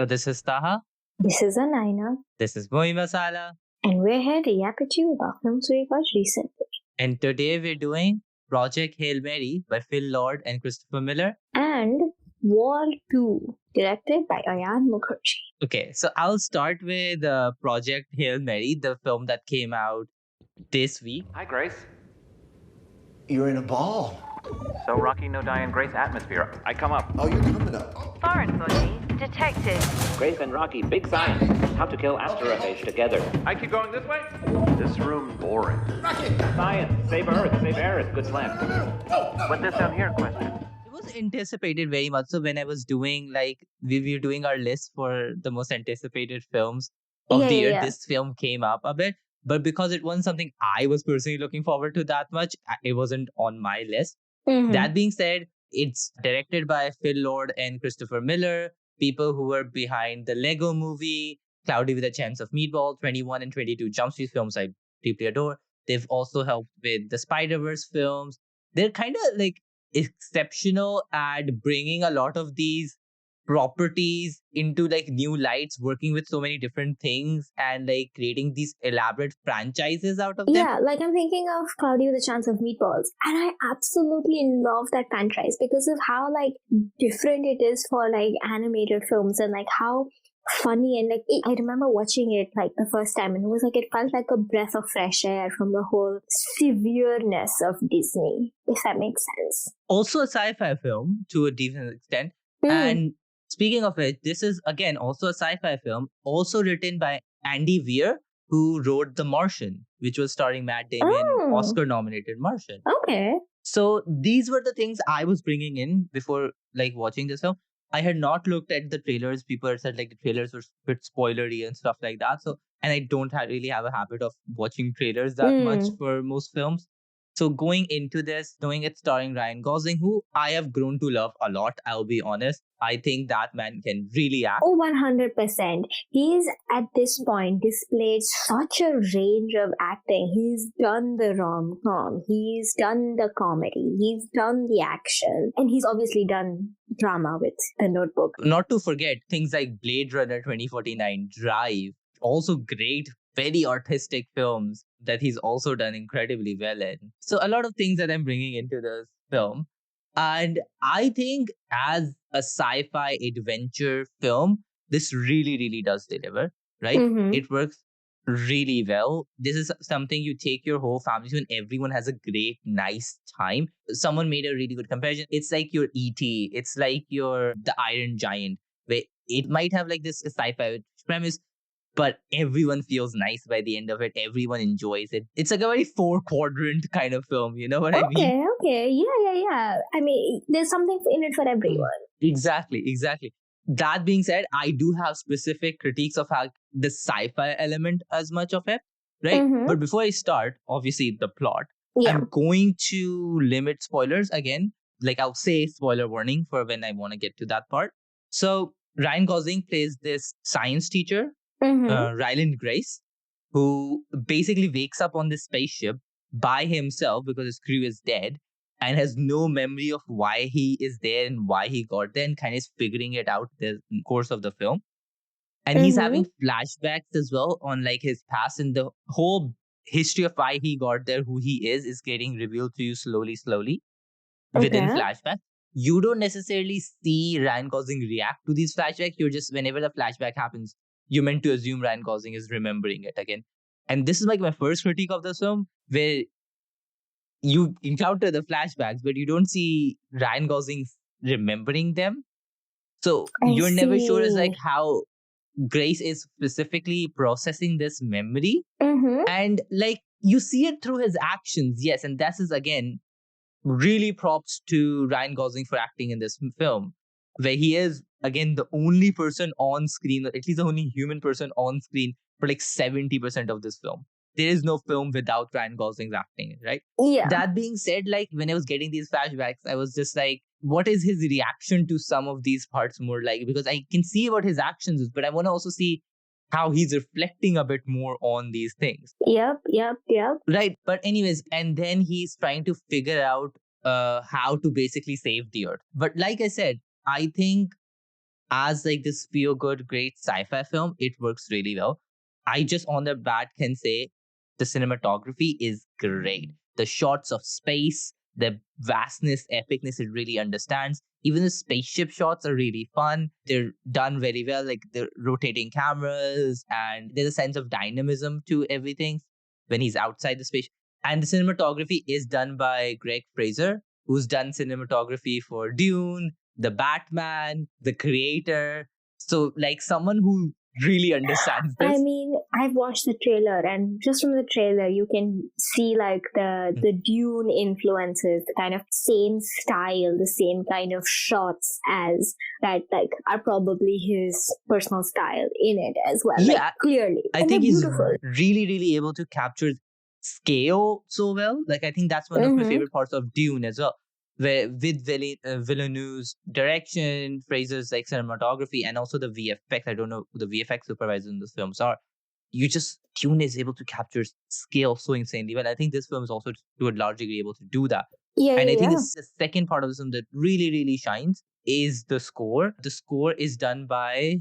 This is Taha. This is Anaina, This is Moi Masala. and we're here to yap at you about films we watched recently. And today we're doing Project Hail Mary by Phil Lord and Christopher Miller. And War 2, directed by Ayan Mukerji. Okay, so I'll start with Project Hail Mary, the film that came out this week. Hi, Grace. You're in a ball. So Rocky, no Diane, Grace atmosphere. I come up. Oh, you're coming up. Foreign body detected. Grace and Rocky, big science. How to kill astrophage together. I keep going this way? This room boring. Science, save Earth, save Earth. Good plan. What this down here question? It was anticipated very much. So when I was doing we were doing our list for the most anticipated films of the year, this film came up a bit. But because it wasn't something I was personally looking forward to that much, it wasn't on my list. Mm-hmm. That being said, it's directed by Phil Lord and Christopher Miller, people who were behind the Lego Movie, Cloudy with a Chance of Meatball, 21 and 22 Jump Street films I deeply adore. They've also helped with the Spider-Verse films. They're kind of exceptional at bringing a lot of these properties into new lights, working with so many different things and creating these elaborate franchises out of them. Yeah, I'm thinking of Cloudy with a Chance of Meatballs, and I absolutely love that franchise because of how different it is for animated films and how funny and I remember watching it the first time and it was it felt like a breath of fresh air from the whole severeness of Disney, if that makes sense. Also a sci-fi film to a decent extent. And speaking of it, this is again also a sci-fi film, also written by Andy Weir, who wrote The Martian, which was starring Matt Damon, Oscar-nominated Martian. Okay. So these were the things I was bringing in before watching this film. I had not looked at the trailers. People had said the trailers were a bit spoilery and stuff like that. So, and I don't really have a habit of watching trailers that much for most films. So going into this, knowing it's starring Ryan Gosling, who I have grown to love a lot, I'll be honest. I think that man can really act. Oh, 100%. He's at this point displayed such a range of acting. He's done the rom-com, he's done the comedy, he's done the action, and he's obviously done drama with The Notebook. Not to forget things like Blade Runner 2049, Drive, also great, very artistic films that he's also done incredibly well in. So a lot of things that I'm bringing into this film. And I think as a sci-fi adventure film, this really, really does deliver, right? Mm-hmm. It works really well. This is something you take your whole family to and everyone has a great, nice time. Someone made a really good comparison. It's like your E.T., it's like your The Iron Giant, where it might have this sci-fi premise, but everyone feels nice by the end of it. Everyone enjoys it. It's a very 4-quadrant kind of film. You know what I mean? Okay. Yeah. I mean, there's something in it for everyone. Exactly. That being said, I do have specific critiques of how the sci-fi element as much of it, right? Mm-hmm. But before I start, obviously the plot, I'm going to limit spoilers again. I'll say spoiler warning for when I want to get to that part. So Ryan Gosling plays this science teacher, Ryland Grace, who basically wakes up on this spaceship by himself because his crew is dead and has no memory of why he is there and why he got there, and kind of is figuring it out the course of the film. And he's having flashbacks as well on his past, and the whole history of why he got there, who he is getting revealed to you slowly within flashbacks. You don't necessarily see Ryan Gosling react to these flashbacks. You're just, whenever the flashback happens, you're meant to assume Ryan Gosling is remembering it again. And this is my first critique of this film, where you encounter the flashbacks, but you don't see Ryan Gosling remembering them. So you're never sure as how Grace is specifically processing this memory. And you see it through his actions, yes. And that is, again, really props to Ryan Gosling for acting in this film, where he is, again, the only person on screen, at least the only human person on screen for 70% of this film. There is no film without Ryan Gosling's acting, right? Yeah. That being said, when I was getting these flashbacks, I was just what is his reaction to some of these parts more because I can see what his actions is, but I want to also see how he's reflecting a bit more on these things. Yep. Right. But anyways, and then he's trying to figure out how to basically save the earth. But like I said, I think as like this feel-good, great sci-fi film, it works really well. I just on the bat can say the cinematography is great. The shots of space, the vastness, epicness, it really understands. Even the spaceship shots are really fun. They're done very well, like the rotating cameras, and there's a sense of dynamism to everything when he's outside the space. And the cinematography is done by Greg Fraser, who's done cinematography for Dune, the Batman, the creator. So, like someone who really understands this. I mean, I've watched the trailer, and just from the trailer, you can see like the Dune influences, the kind of same style, the same kind of shots as that, like, are probably his personal style in it as well. Yeah, like, clearly. I And think they're he's beautiful. really, really able to capture scale so well. Like, I think that's one of my Mhm. favorite parts of Dune as well. Where with Villeneuve's direction, Fraser's like cinematography, and also the VFX. I don't know who the VFX supervisors in those films are. Dune is able to capture scale so insanely well. I think this film is also to a large degree able to do that. Yeah, And I yeah, think yeah. it's the second part of this film that really, really shines is the score. The score is done by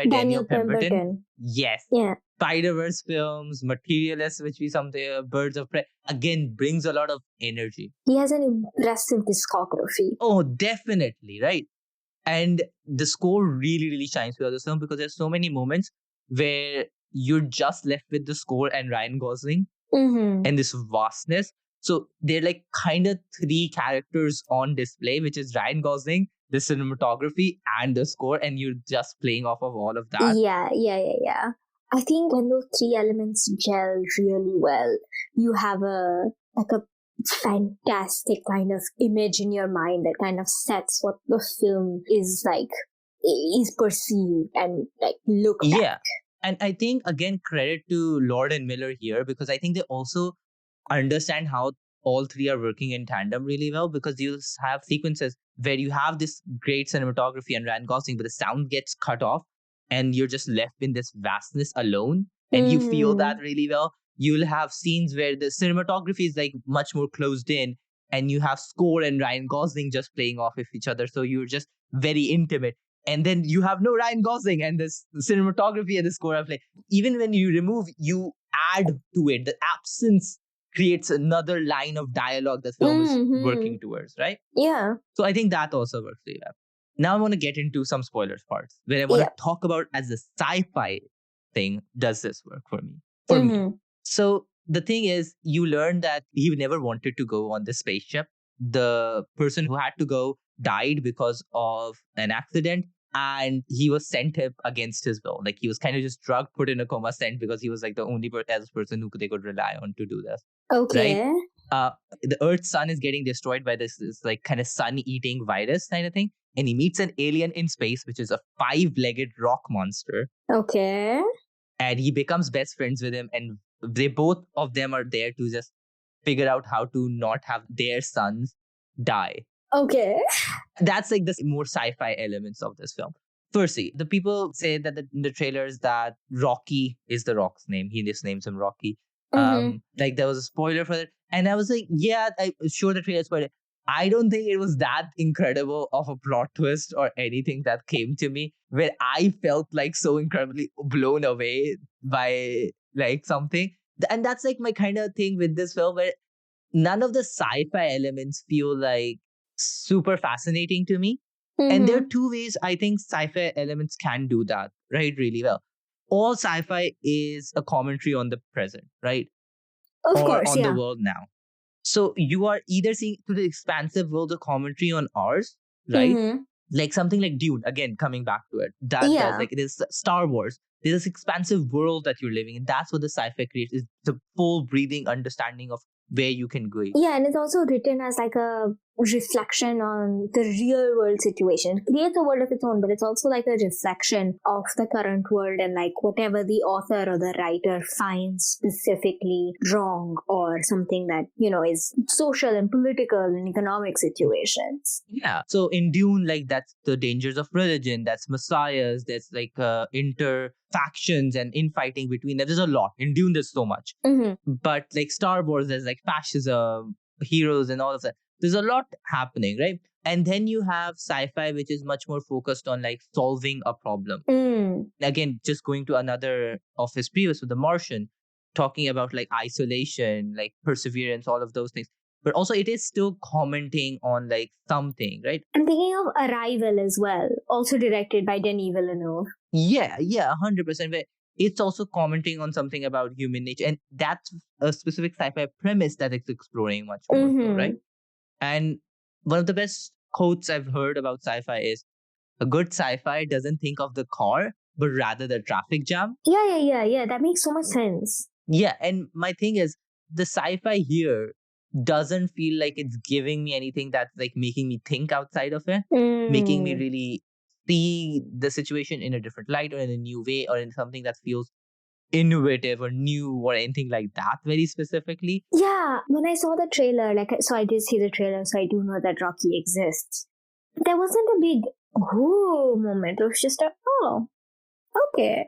Daniel Pemberton. Yes. Yeah. Spider-Verse films, Materialist, which we something Birds of Prey, again brings a lot of energy. He has an impressive discography. Oh, definitely, right? And the score really, really shines with this film because there's so many moments where you're just left with the score and Ryan Gosling Mm-hmm. and this vastness. So they're like kind of three characters on display, which is Ryan Gosling, the cinematography, and the score, and you're just playing off of all of that. Yeah. I think when those three elements gel really well, you have a fantastic kind of image in your mind that kind of sets what the film is like, is perceived and like looked at. Yeah. And I think, again, credit to Lord and Miller here because I think they also understand how all three are working in tandem really well because you have sequences where you have this great cinematography and Ryan Gosling, but the sound gets cut off and you're just left in this vastness alone and you feel that really well. You'll have scenes where the cinematography is like much more closed in and you have score and Ryan Gosling just playing off of each other. So you're just very intimate. And then you have no Ryan Gosling and this cinematography and the score are playing. Even when you remove, you add to it. The absence creates another line of dialogue the film is working towards, right? Yeah. So I think that also works really well. Now I want to get into some spoilers parts where I want to talk about as a sci-fi thing, does this work for me? For me. So the thing is, you learn that he never wanted to go on the spaceship. The person who had to go died because of an accident and he was sent up against his will. Like he was kind of just drugged, put in a coma, sent because he was like the only person who they could rely on to do this. Okay. Right? The Earth's sun is getting destroyed by this like kind of sun-eating virus kind of thing. And he meets an alien in space, which is a 5-legged rock monster. Okay. And he becomes best friends with him. And they both of them are there to just figure out how to not have their sons die. Okay. That's like the more sci-fi elements of this film. Firstly, the people say that in the trailers that Rocky is the Rock's name. He just names him Rocky. Like there was a spoiler for it. And I was like, yeah, I'm sure the trailer spoiled it. I don't think it was that incredible of a plot twist or anything that came to me where I felt like so incredibly blown away by like something. And that's like my kind of thing with this film where none of the sci-fi elements feel like super fascinating to me. And there are two ways I think sci-fi elements can do that, right? Really well. All sci-fi is a commentary on the present, right? Of or course, on yeah. the world now. So you are either seeing to the expansive world a commentary on ours, right? Like something like Dune, again, coming back to it. That does, like it is Star Wars. There's this expansive world that you're living in. That's what the sci-fi creates, is the full breathing understanding of where you can go. Yeah, and it's also written as like a reflection on the real world situation. It creates a world of its own, but it's also like a reflection of the current world and like whatever the author or the writer finds specifically wrong or something that, you know, is social and political and economic situations. Yeah. So in Dune, like that's the dangers of religion, that's messiahs, there's like inter factions and infighting between them. There's a lot. In Dune, there's so much. But like Star Wars, there's like fascism, heroes and all of that. There's a lot happening, right? And then you have sci-fi, which is much more focused on like solving a problem. Again, just going to another of his previous with The Martian, talking about like isolation, like perseverance, all of those things. But also it is still commenting on like something, right? I'm thinking of Arrival as well, also directed by Denis Villeneuve. Yeah, 100%. But it's also commenting on something about human nature. And that's a specific sci-fi premise that it's exploring much more so, right? And one of the best quotes I've heard about sci-fi is, a good sci-fi doesn't think of the car, but rather the traffic jam. Yeah. That makes so much sense. Yeah, and my thing is, the sci-fi here doesn't feel like it's giving me anything that's like making me think outside of it, making me really see the situation in a different light or in a new way or in something that feels innovative or new or anything like that very specifically. Yeah, when I saw the trailer, so I did see the trailer, so I do know that Rocky exists. There wasn't a big ooh moment. It was just okay.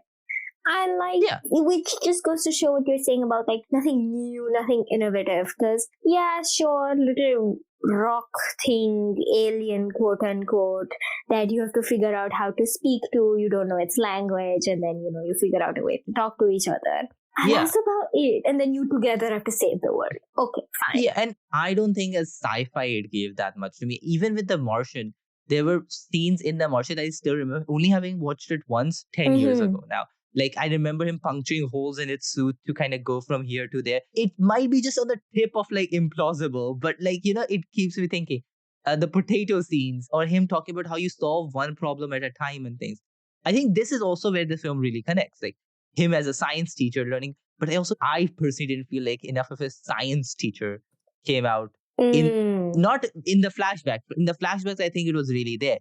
And which just goes to show what you're saying about like nothing new, nothing innovative. Because sure, little rock thing, alien quote unquote, that you have to figure out how to speak to. You don't know its language, and then you figure out a way to talk to each other. And that's about it. And then you together have to save the world. Okay, fine. Yeah, and I don't think as sci-fi it gave that much to me. Even with The Martian, there were scenes in The Martian I still remember, only having watched it once 10 years ago now. Like, I remember him puncturing holes in its suit to kind of go from here to there. It might be just on the tip of like implausible, but like, it keeps me thinking. The potato scenes or him talking about how you solve one problem at a time and things. I think this is also where the film really connects. Like him as a science teacher learning, but I personally didn't feel like enough of his science teacher came out not in the flashback. In the flashbacks, I think it was really there.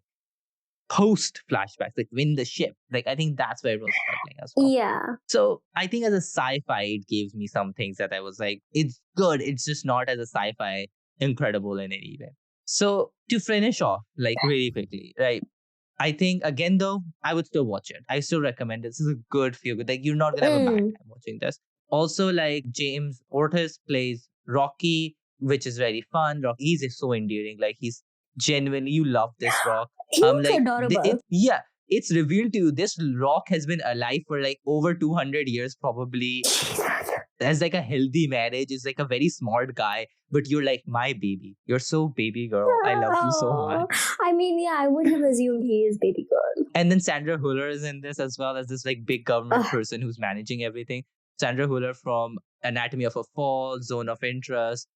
Post flashbacks, like in the ship, like I think that's where it was struggling as well. Yeah. So I think as a sci-fi, it gives me some things that I was like, it's good. It's just not as a sci-fi incredible in any way. So to finish off, like really quickly, right? I think again though, I would still watch it. I still recommend it. This is a good feel good. Like you're not gonna have a bad time watching this. Also, like James Ortiz plays Rocky, which is very fun. Rocky is so endearing. Like he's genuinely, you love this Rock. He looks adorable. It's revealed to you this Rock has been alive for like over 200 years probably. As like a healthy marriage, is like a very smart guy, but you're like my baby. You're so baby girl. I love you so much. I mean, I would have assumed he is baby girl. And then Sandra Hüller is in this as well as this like big government person who's managing everything. Sandra Hüller from Anatomy of a Fall, Zone of Interest.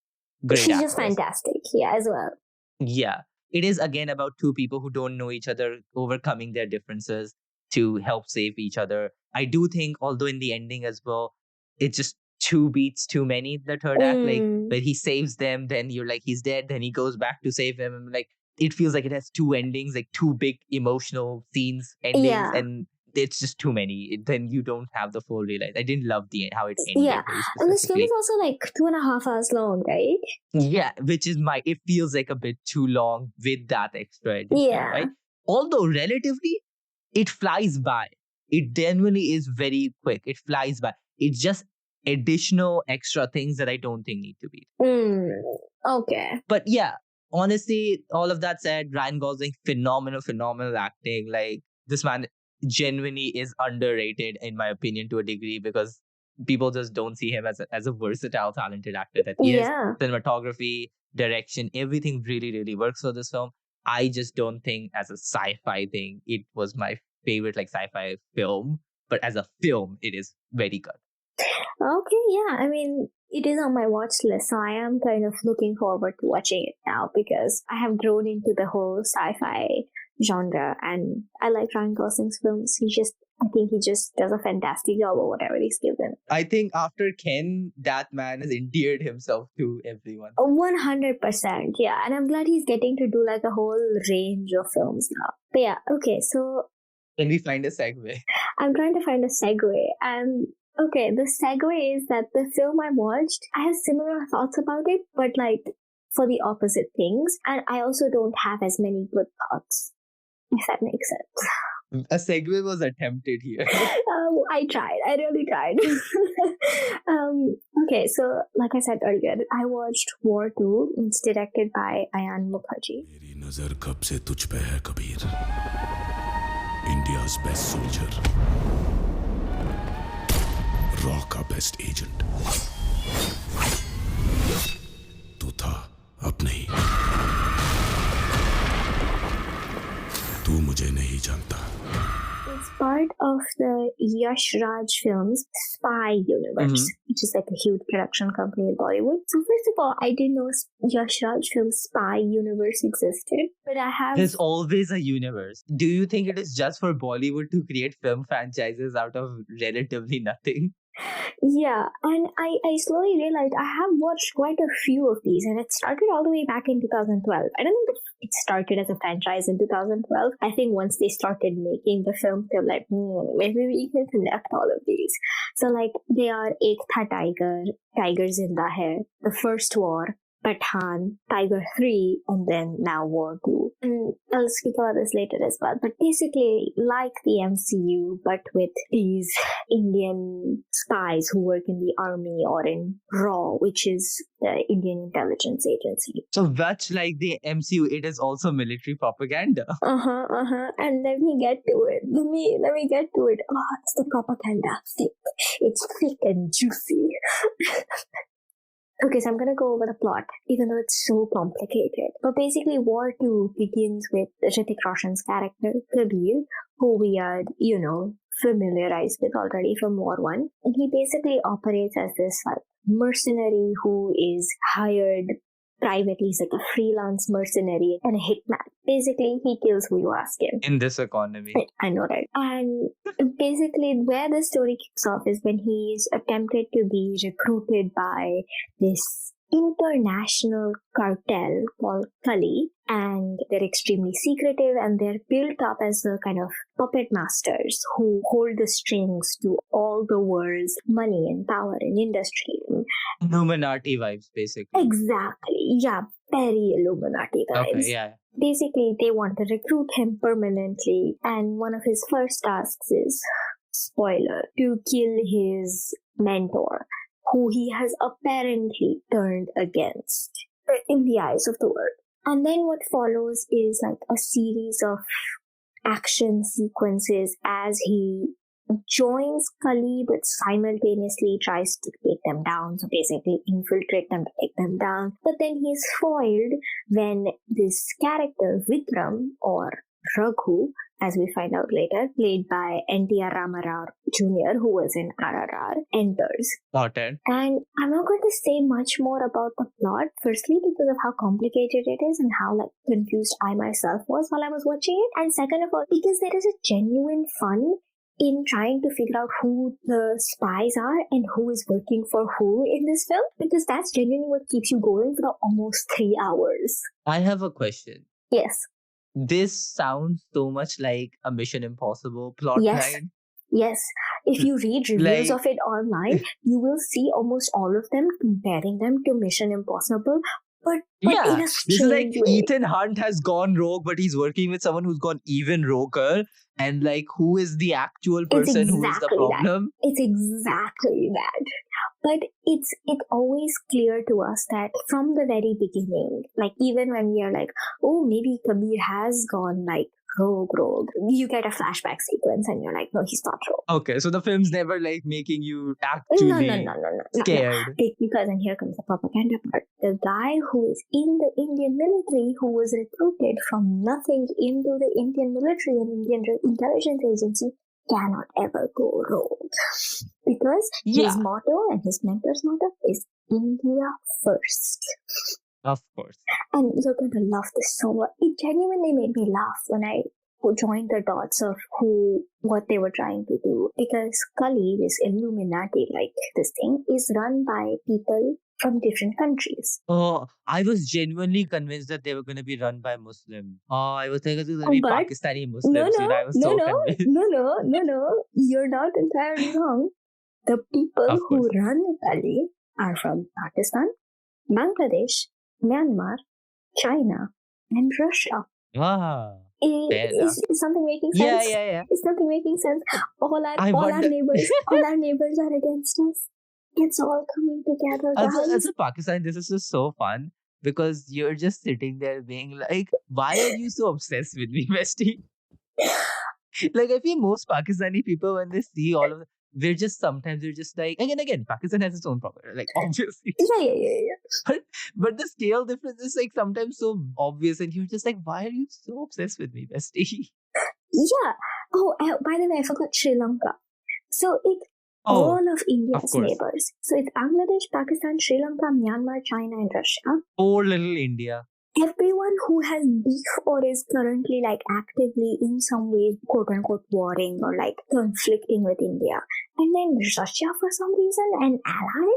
Great She's actress. just fantastic. Yeah, as well. Yeah. It is again about two people who don't know each other overcoming their differences to help save each other. I do think, although in the ending as well, it's just two beats too many, the third act. Like, where he saves them, then you're like, he's dead, then he goes back to save them. And like, it feels like it has two endings, like two big emotional scenes, endings, and it's just too many. Then you don't have the full realize. I didn't love how it ended. Yeah, and this film is also like 2.5 hours long, right? Yeah, which is it feels like a bit too long with that extra editing, right? Although relatively, it flies by. It genuinely is very quick. It flies by. It's just additional extra things that I don't think need to be. Okay. But yeah, honestly, all of that said, Ryan Gosling, phenomenal acting. Like, this man genuinely is underrated in my opinion to a degree because people just don't see him as a versatile, talented actor that he is. Cinematography, direction, everything really works for this film. I just don't think as a sci-fi thing, it was my favorite like sci-fi film. But as a film, it is very good. Okay, yeah. I mean, it is on my watch list, so I am kind of looking forward to watching it now because I have grown into the whole sci-fi genre and I like Ryan Gosling's films. I think he just does a fantastic job of whatever he's given. I think after Ken, that man has endeared himself to everyone. 100%, yeah. And I'm glad he's getting to do like a whole range of films now. But yeah, okay, so... Can we find a segue? I'm trying to find a segue. And okay, the segue is that the film I watched, I have similar thoughts about it, but like for the opposite things. And I also don't have as many good thoughts, if that makes sense. A segue was attempted here. I tried. I really tried. Okay, so like I said earlier, I watched War 2. It's directed by Ayan Mukerji. मेरी नजर कब से तुझ पे है Kabir India's best soldier raw का best agent तू था अब नहीं तू मुझे नहीं जानता It's part of the Yash Raj Films Spy universe, which is like a huge production company in Bollywood. So first of all, I didn't know Yash Raj Films Spy universe existed, but I have... There's always a universe. Do you think it is just for Bollywood to create film franchises out of relatively nothing? Yeah, and I slowly realized I have watched quite a few of these, and it started all the way back in 2012. I don't think it started as a franchise in 2012. I think once they started making the film, they're like, maybe we can connect all of these. So like, they are Ek Tha Tiger, Tiger Zinda Hai, The First War, Pathaan, Tiger 3, and then now War 2. And I'll speak about this later as well. But basically, like the MCU, but with these Indian spies who work in the army or in RAW, which is the Indian Intelligence Agency. So much like the MCU, it is also military propaganda. And let me get to it. Let me get to it. Oh, it's the propaganda. Thick. It's thick and juicy. Okay, so I'm gonna go over the plot, even though it's so complicated. But basically, War 2 begins with Hrithik Roshan's character, Kabir, who we are, familiarized with already from War 1. And he basically operates as this mercenary who is hired privately. He's like a freelance mercenary and a hitman. Basically, he kills who you ask him. In this economy. I know, right? And basically, where the story kicks off is when he is attempted to be recruited by this international cartel called Kali, and they're extremely secretive, and they're built up as a kind of puppet masters who hold the strings to all the world's money and power and industry. Illuminati vibes, basically. Exactly. Yeah, very Illuminati vibes. Okay, yeah. Basically, they want to recruit him permanently, and one of his first tasks is, spoiler, to kill his mentor, who he has apparently turned against in the eyes of the world. And then what follows is like a series of action sequences as he joins Kali but simultaneously tries to take them down, so basically infiltrate them to take them down. But then he's foiled when this character Vikram, or Raghu, as we find out later, played by NTR Ramarao Jr., who was in RRR, enters. Noted. And I'm not going to say much more about the plot, firstly because of how complicated it is and how confused I myself was while I was watching it, and second of all, because there is a genuine fun in trying to figure out who the spies are and who is working for who in this film, because that's genuinely what keeps you going for almost 3 hours. I have a question. Yes. This sounds so much like a Mission Impossible plot line. Yes. If you read reviews of it online, you will see almost all of them comparing them to Mission Impossible. But in a strange this is like way. Ethan Hunt has gone rogue, but he's working with someone who's gone even roguer. And who is the actual person who is the problem? It's exactly that. But it's always clear to us that from the very beginning, even when we are oh, maybe Kabir has gone rogue, you get a flashback sequence and you're like, no, he's not rogue. Okay, so the film's never making you actually scared. Because, and here comes the propaganda part, the guy who is in the Indian military, who was recruited from nothing into the Indian military and Indian intelligence agency, cannot ever go rogue. Because his motto and his mentor's motto is India first. Of course. And you're going to love this so much. It genuinely made me laugh when I joined the dots of what they were trying to do. Because Kali, this Illuminati, this thing, is run by people from different countries. Oh, I was genuinely convinced that they were going to be run by Muslims. Oh, I was thinking it was going to be Pakistani Muslims. I was so convinced. No. You're not entirely wrong. The people who run Kali are from Pakistan, Bangladesh, Myanmar, China, and Russia. Ah. Is something making sense? Yeah. Is something making sense? All our neighbors are against us. It's all coming together, As guys. a Pakistani, this is just so fun because you're just sitting there being like, why are you so obsessed with me, bestie? Like, I feel most Pakistani people, when they see all of it, they're just like, again, Pakistan has its own problem, like, obviously. Yeah. But the scale difference is like sometimes so obvious, and you're just like, why are you so obsessed with me, bestie? Yeah. Oh, by the way, I forgot Sri Lanka. So it's all of India's course. neighbors. So it's Bangladesh, Pakistan, Sri Lanka, Myanmar, China, and Russia. Poor little India. Everyone who has beef or is currently like actively in some way, quote unquote, warring or like conflicting with India. And then Russia, for some reason, an ally.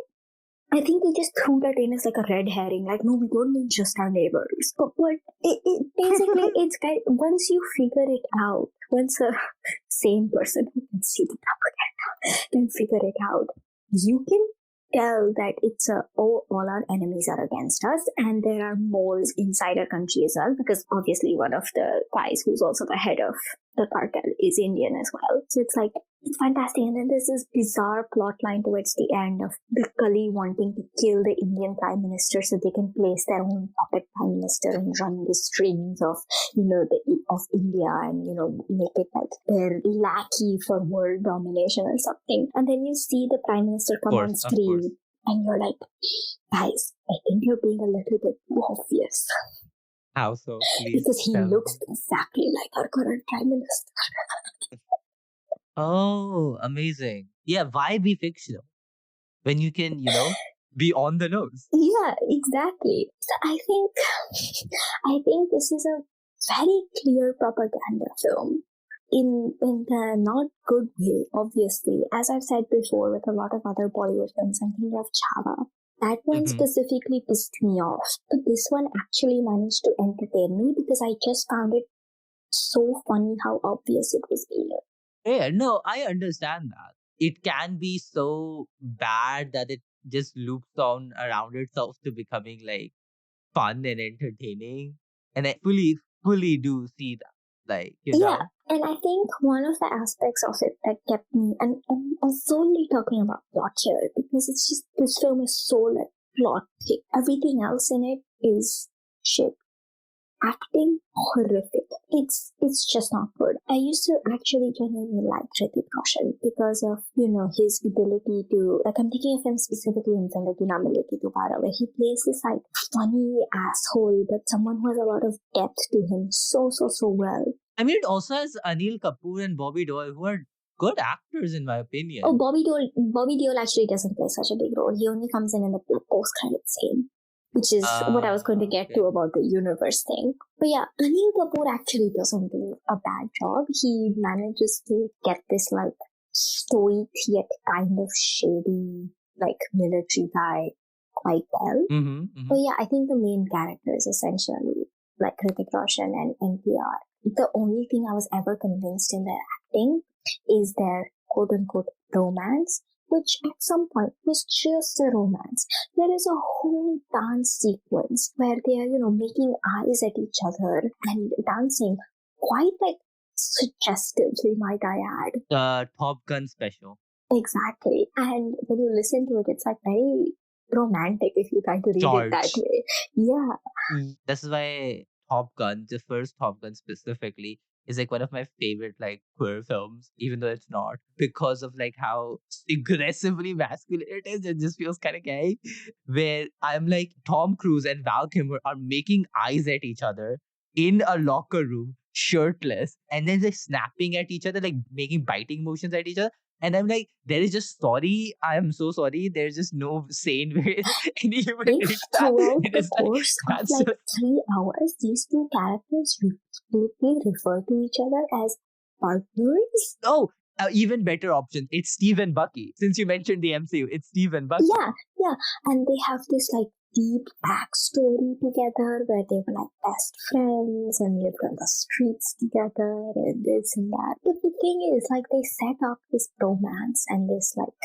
I think they just threw that in as like a red herring. Like, no, we don't mean just our neighbors. But it basically, it's kind once you figure it out, once a sane person who can see the propaganda can figure it out, you can tell that it's all our enemies are against us, and there are moles inside our country as well, because obviously one of the guys who's also the head of the cartel is Indian as well. So it's like, it's fantastic. And then there's this bizarre plot line towards the end of the Kali wanting to kill the Indian prime minister so they can place their own puppet prime minister and run the strings of, of India and, make it like their lackey for world domination or something. And then you see the prime minister come on screen and you're like, guys, I think you're being a little bit too obvious. How so? Please because he tell looks me. exactly like our current prime minister. Oh, amazing. Yeah, why be fictional when you can, be on the nose? Yeah, exactly. So I think this is a very clear propaganda film in the not good way, obviously. As I've said before with a lot of other Bollywood films, I'm thinking of Chava. That one specifically pissed me off. But this one actually managed to entertain me because I just found it so funny how obvious it was being. Yeah, no, I understand that. It can be so bad that it just loops on around itself to becoming like fun and entertaining. And I fully do see that. Like, Yeah, and I think one of the aspects of it that kept me, and I'm solely talking about plot here, because it's just, this film is so like plot thick. Everything else in it is shit. Acting, horrific. It's just not good. I used to actually genuinely like Hrithik Roshan because of, his ability to, like, I'm thinking of him specifically in Zindagi Na Milegi Dobara, where he plays this like funny asshole, but someone who has a lot of depth to him so well. I mean, it also has Anil Kapoor and Bobby Deol, who are good actors in my opinion. Oh, Bobby Deol actually doesn't play such a big role. He only comes in the post-credit scene, which is what I was going to get to about the universe thing. But yeah, Anil Kapoor actually doesn't do a bad job. He manages to get this like stoic yet kind of shady like military guy quite well. But yeah, I think the main character is essentially like Hrithik Roshan and NTR. The only thing I was ever convinced in their acting is their quote-unquote romance, which at some point was just a romance. There is a whole dance sequence where they are, making eyes at each other and dancing quite like suggestively, might I add. Top Gun special. Exactly. And when you listen to it, it's like very romantic if you try to read it that way. Yeah. That's why Top Gun, the first Top Gun specifically, is like one of my favorite like queer films, even though it's not, because of like how aggressively masculine it is. It just feels kind of gay. Where I'm like, Tom Cruise and Val Kilmer are making eyes at each other in a locker room, shirtless, and then they're snapping at each other, like making biting motions at each other. And I'm like, there is just sorry. I am so sorry. There's just no sane way any human If throughout the course of like 3 hours, these two characters repeatedly refer to each other as partners. Oh, even better option. It's Steve and Bucky. Since you mentioned the MCU, it's Steve and Bucky. Yeah. And they have this like deep backstory together where they were like best friends and lived on the streets together and this and that. But the thing is, like, they set up this romance and this like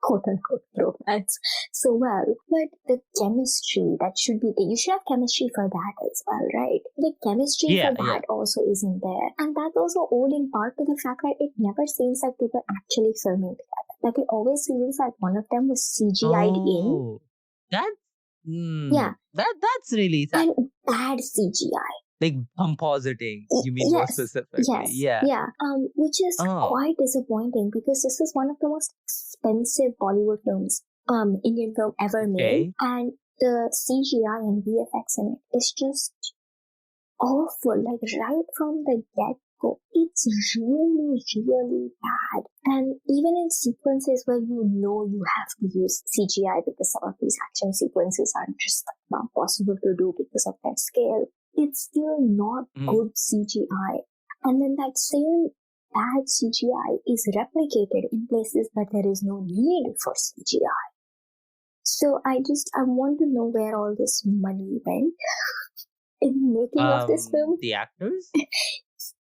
quote unquote romance so well. But the chemistry that should be there, you should have chemistry for that as well, right? The chemistry for that also isn't there. And that also owed in part to the fact that it never seems like they were actually filming together. Like it always feels like one of them was CGI'd in. Oh, that Yeah, that's really sad. and bad CGI. Like compositing, you mean more Yes, specifically? yes, Yeah. yeah. Which is Oh, quite disappointing because this is one of the most expensive Bollywood films, Indian film ever made, okay. and the CGI and VFX in it is just awful. Like right from the get go, it's really, really bad. And even in sequences where you know you have to use CGI because some of these action sequences are just not possible to do because of their scale, it's still not good CGI. And then that same bad CGI is replicated in places that there is no need for CGI. So I want to know where all this money went in making of this film. The actors?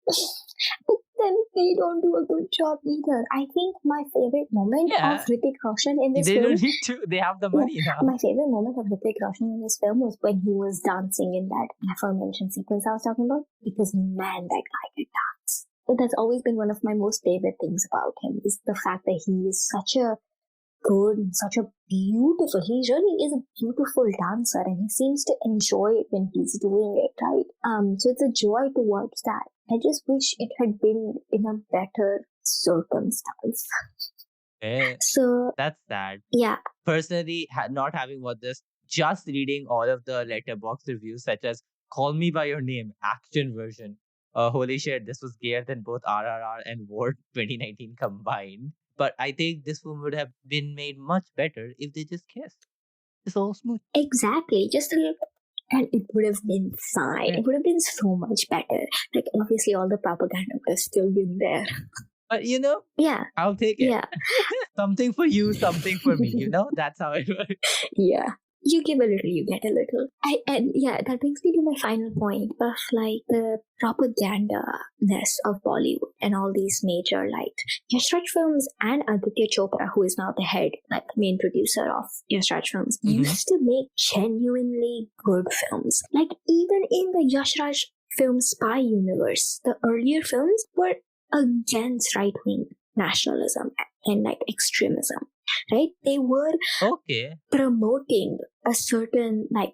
But then they don't do a good job either. I think my favorite moment of Hrithik Roshan in this They film... don't need to. They have the money now. My favorite moment of Hrithik Roshan in this film was when he was dancing in that aforementioned sequence I was talking about. Because man, that guy can dance. But that's always been one of my most favorite things about him, is the fact that he is such a good and such a beautiful... He really is a beautiful dancer, and he seems to enjoy it when he's doing it, right? So it's a joy to watch that. I just wish it had been in a better circumstance. So that's sad. Yeah. Personally, not having watched this, just reading all of the letterbox reviews, such as "Call Me by Your Name" action version. Holy shit, this was gayer than both RRR and War 2019 combined. But I think this film would have been made much better if they just kissed. It's all smooth. Exactly. Just a little, and it would have been fine. It would have been so much better. Like, obviously, all the propaganda would have still been there. But, yeah, I'll take it. Yeah. Something for you, something for me, That's how it works. Yeah. You give a little, you get a little. And that brings me to my final point of like the propaganda-ness of Bollywood and all these major like Yash Raj films, and Aditya Chopra, who is now the head, like main producer of Yash Raj films, used to make genuinely good films. Like even in the Yash Raj film Spy universe, the earlier films were against right-wing nationalism and like extremism. Right? They were promoting a certain like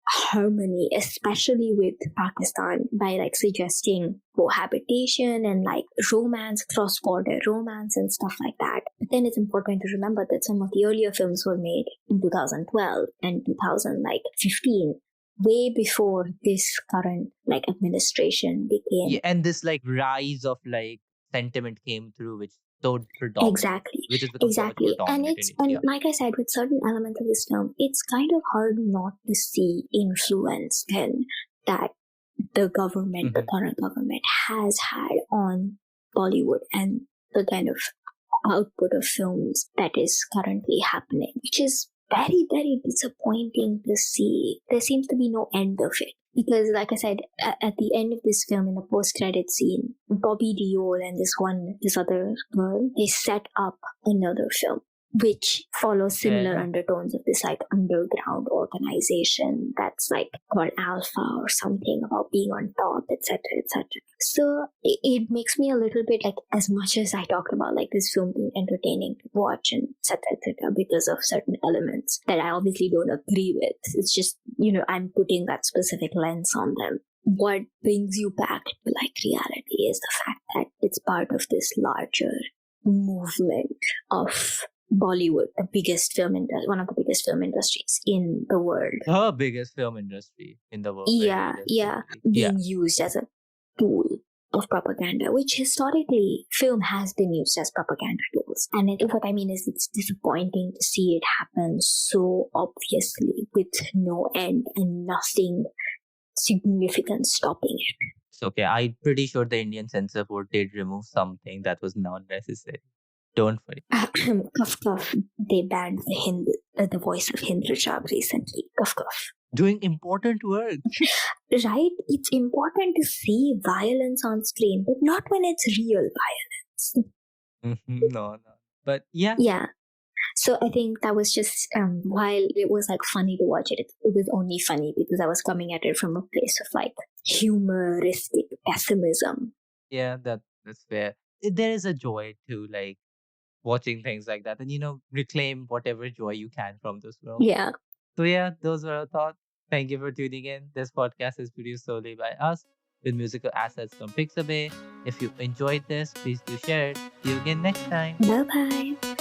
harmony, especially with Pakistan, by like suggesting cohabitation and like romance, cross-border romance and stuff like that. But then it's important to remember that some of the earlier films were made in 2012 and 2015, way before this current like administration became. Yeah, and this like rise of like sentiment came through, which so predominant. Exactly. Which is exactly. And like I said, with certain elements of this film, it's kind of hard not to see influence then that the government, the current government, has had on Bollywood and the kind of output of films that is currently happening, which is very, very disappointing to see. There seems to be no end of it. Because, like I said, at the end of this film, in the post-credit scene, Bobby Deol and this other girl, they set up another film, which follows similar undertones of this like underground organization that's like called Alpha or something, about being on top, etc., etc. So it makes me a little bit like, as much as I talked about like this film being entertaining to watch and etc., because of certain elements that I obviously don't agree with. It's just, I'm putting that specific lens on them. What brings you back to like reality is the fact that it's part of this larger movement of Bollywood, the biggest film industry, one of the biggest film industries in the world. The biggest film industry in the world. Being used as a tool of propaganda, which historically film has been used as propaganda tools. And what I mean is, it's disappointing to see it happen so obviously with no end and nothing significant stopping it. It's okay. I'm pretty sure the Indian censor board did remove something that was not necessary. Don't worry. Cough, cough. They banned the voice of Hind Rajab recently. Cough, cough. Doing important work. Right? It's important to see violence on screen, but not when it's real violence. No. But yeah. Yeah. So I think that was just, while it was like funny to watch it was only funny because I was coming at it from a place of like humoristic pessimism. Yeah, that's fair. There is a joy to like watching things like that, and reclaim whatever joy you can from this world. Yeah. So yeah, those were our thoughts. Thank you for tuning in. This podcast is produced solely by us with musical assets from Pixabay. If you enjoyed this, please do share it. See you again next time. Bye bye.